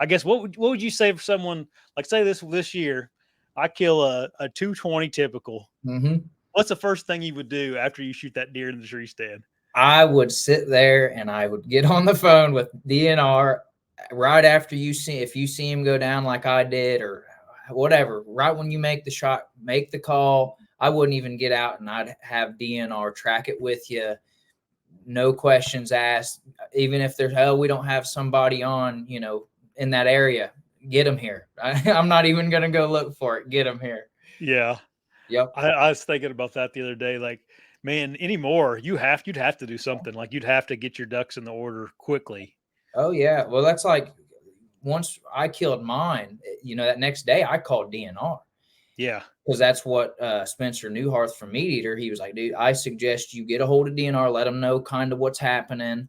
I guess what would you say for someone like say this year, I kill a 220 typical. Mm-hmm. What's the first thing you would do after you shoot that deer in the tree stand? I would sit there and I would get on the phone with DNR right after if you see him go down like I did or whatever, right when you make the shot, make the call. I wouldn't even get out and I'd have DNR track it with you. No questions asked. Even if there's, we don't have somebody on, in that area, get them here. I'm not even going to go look for it. Get them here. Yeah. Yep. I was thinking about that the other day. Like, man, anymore, you'd have to do something. Like, you'd have to get your ducks in the order quickly. Oh yeah. Well, that's like once I killed mine, that next day I called DNR. Yeah. Because that's what Spencer Newharth from Meat Eater, he was like, dude, I suggest you get a hold of DNR, let them know kind of what's happening.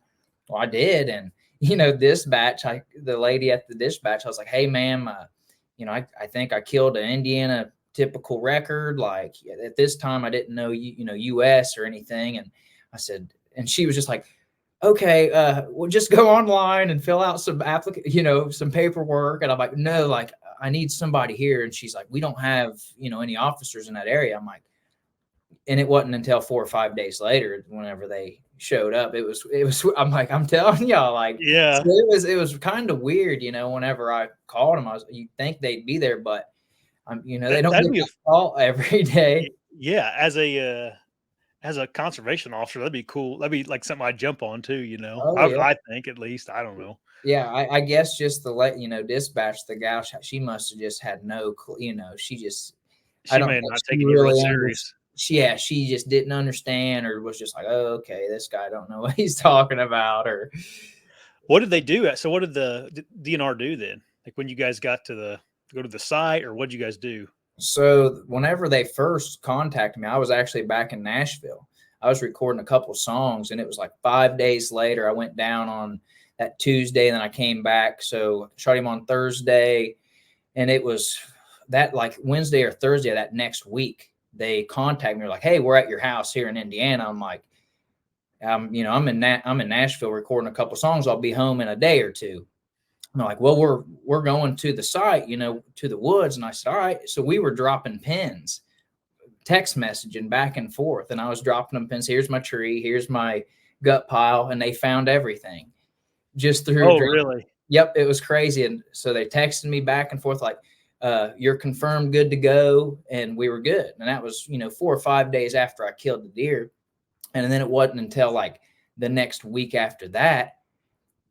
Well, I did. And, dispatch, the lady at the dispatch, I was like, hey, ma'am, I think I killed an Indiana typical record. Like at this time, I didn't know, U.S. or anything. And I said, and she was just like, okay, we'll just go online and fill out some some paperwork. And I'm like, no, like I need somebody here. And she's like, we don't have, any officers in that area. I'm like, and it wasn't until 4 or 5 days later, whenever they showed up, it was, I'm like, I'm telling y'all, like, Yeah. so it was kind of weird, whenever I called them, you'd think they'd be there, but they don't That'd get be a call every day. yeah. As a conservation officer, that'd be cool. That'd be like something I'd jump on too. Oh yeah. I think at least. I don't know. Yeah, I guess just the dispatch, the gal, she must have just had no clue, she just, I She don't may think not she taking you real really serious. she just didn't understand or was just like, oh, okay, this guy don't know what he's talking about. Or What did they do? So what did the DNR do then? Like when you guys got to go to the site, or what did you guys do? so whenever they first contacted me, I was actually back in Nashville. I was recording a couple songs, and it was like 5 days later. I went down on that Tuesday, and then I came back. So shot him on Thursday, and it was that like Wednesday or Thursday of that next week. They contacted me, like, "Hey, we're at your house here in Indiana." I'm like, I'm in Nashville recording a couple songs. I'll be home in a day or two. And they're like, well, we're going to the site, to the woods. And I said, all right. So we were dropping pins, text messaging back and forth. And I was dropping them pins. Here's my tree. Here's my gut pile. And they found everything just through. Oh, really? Yep. It was crazy. And so they texted me back and forth like, you're confirmed good to go. And we were good. And that was, 4 or 5 days after I killed the deer. And then it wasn't until like the next week after that,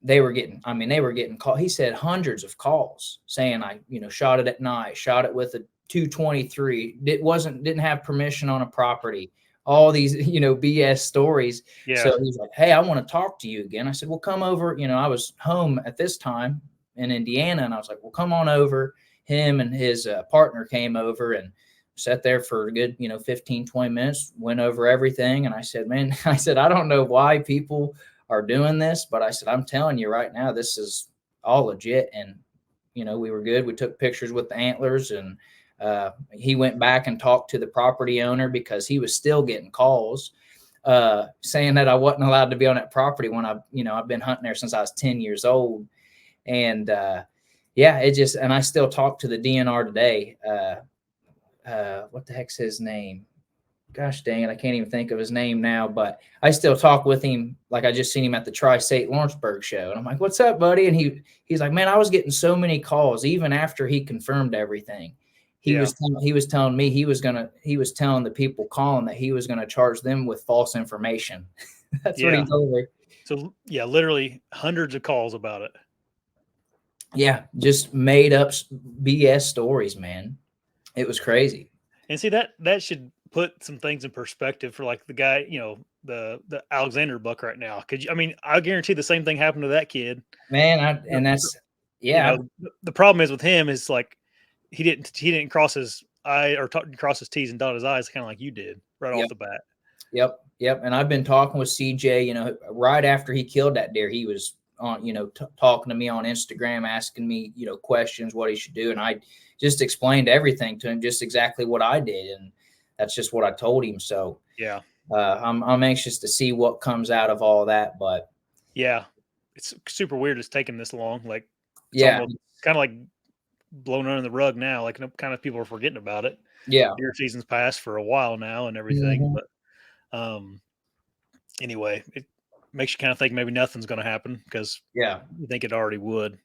they were getting called. He said hundreds of calls saying I, shot it at night, shot it with a 223. Didn't have permission on a property. All these, BS stories. Yeah. So he's like, hey, I want to talk to you again. I said, well, come over. I was home at this time in Indiana, and I was like, well, come on over. Him and his partner came over and sat there for a good, 15, 20 minutes, went over everything. And I said, man, I don't know why people are doing this, but I said, I'm telling you right now, this is all legit. And, we were good. We took pictures with the antlers, and he went back and talked to the property owner because he was still getting calls saying that I wasn't allowed to be on that property when I've been hunting there since I was 10 years old. And and I still talk to the DNR today. What the heck's his name? Gosh dang it, I can't even think of his name now, but I still talk with him. Like I just seen him at the Tri-State Lawrenceburg show. And I'm like, what's up, buddy? And he's like, man, I was getting so many calls, even after he confirmed everything. He was telling me he was telling the people calling that he was going to charge them with false information. That's what he told me. So yeah, literally hundreds of calls about it. Yeah, just made up BS stories, man. It was crazy. And see that should put some things in perspective for like the guy, the Alexander buck right now. I guarantee the same thing happened to that kid. Man, the problem is with him is like he didn't cross his I or cross his T's and dot his I's kind of like you did right off the bat. Yep. And I've been talking with CJ, right after he killed that deer, he was on, talking to me on Instagram, asking me, questions, what he should do. And I just explained everything to him, just exactly what I did. And that's just what I told him. So yeah, I'm anxious to see what comes out of all that. But yeah, it's super weird it's taking this long. Like, yeah, kind of like blown under the rug now. Like kind of people are forgetting about it. Yeah. Deer season's passed for a while now and everything, Mhm. but anyway, it makes you kind of think maybe nothing's going to happen because Yeah. you think it already would.